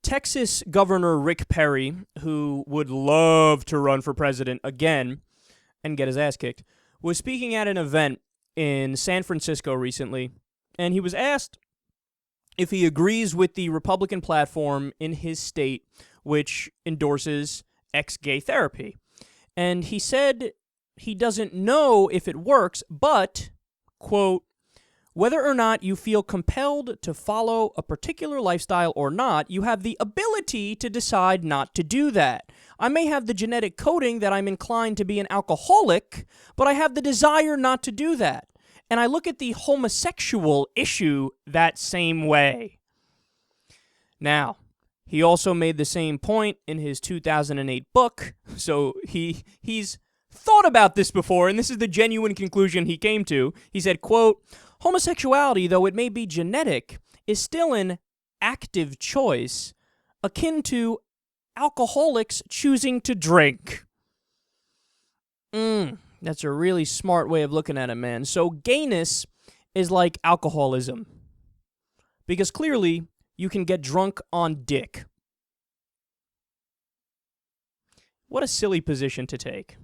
Texas Governor Rick Perry, who would love to run for president again and get his ass kicked, was speaking at an event in San Francisco recently, and he was asked if he agrees with the Republican platform in his state, which endorses ex-gay therapy. And he said he doesn't know if it works, but, quote, whether or not you feel compelled to follow a particular lifestyle or not, you have the ability to decide not to do that. I may have the genetic coding that I'm inclined to be an alcoholic, but I have the desire not to do that. And I look at the homosexual issue that same way. Now, he also made the same point in his 2008 book, so he's thought about this before, and this is the genuine conclusion he came to. He said, quote, homosexuality, though it may be genetic, is still an active choice, akin to alcoholics choosing to drink. That's a really smart way of looking at it, man. So gayness is like alcoholism, because clearly you can get drunk on dick. What a silly position to take.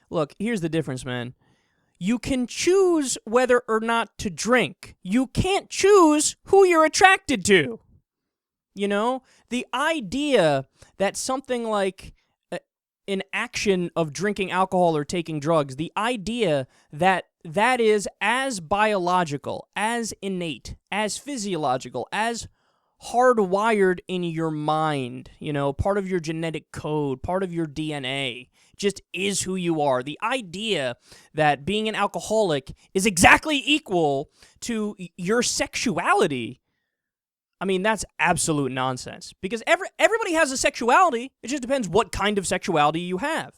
Look, here's the difference, man. You can choose whether or not to drink. You can't choose who you're attracted to. You know, the idea that something like an action of drinking alcohol or taking drugs, the idea that that is as biological, as innate, as physiological, as hardwired in your mind, you know, part of your genetic code, part of your DNA, just is who you are. The idea that being an alcoholic is exactly equal to your sexuality, I mean, that's absolute nonsense. Because everybody has a sexuality. It just depends what kind of sexuality you have.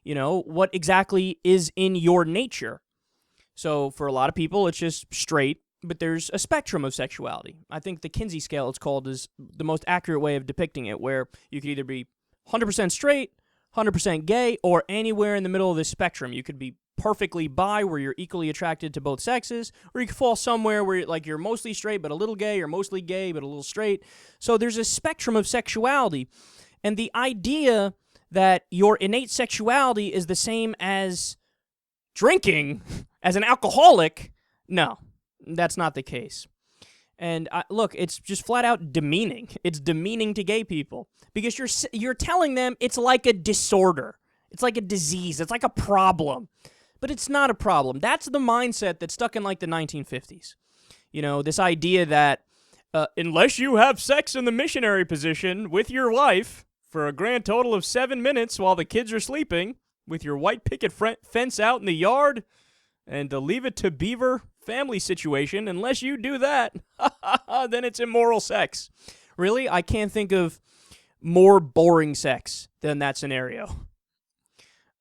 You know, what exactly is in your nature. So for a lot of people, it's just straight, but there's a spectrum of sexuality. I think the Kinsey scale, it's called, is the most accurate way of depicting it, where you could either be 100% straight, 100% gay, or anywhere in the middle of this spectrum. You could be perfectly bi, where you're equally attracted to both sexes, or you could fall somewhere where you're mostly straight but a little gay, or mostly gay but a little straight. So there's a spectrum of sexuality, and the idea that your innate sexuality is the same as drinking, as an alcoholic, no, that's not the case. And look, it's just flat out demeaning. It's demeaning to gay people, because you're telling them it's like a disorder. It's like a disease. It's like a problem. But it's not a problem. That's the mindset that's stuck in like the 1950s. You know, this idea that unless you have sex in the missionary position with your wife for a grand total of 7 minutes while the kids are sleeping, with your white picket fence out in the yard, and the Leave It to Beaver family situation, unless you do that, then it's immoral sex. Really? I can't think of more boring sex than that scenario.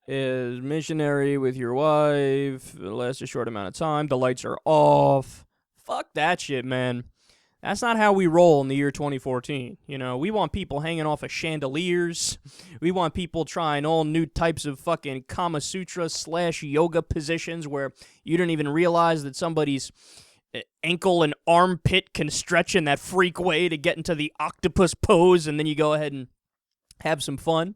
Is missionary with your wife, it lasts a short amount of time, the lights are off. Fuck that shit, man. That's not how we roll in the year 2014. You know, we want people hanging off of chandeliers. We want people trying all new types of fucking Kama Sutra / yoga positions where you don't even realize that somebody's ankle and armpit can stretch in that freak way to get into the octopus pose, and then you go ahead and have some fun.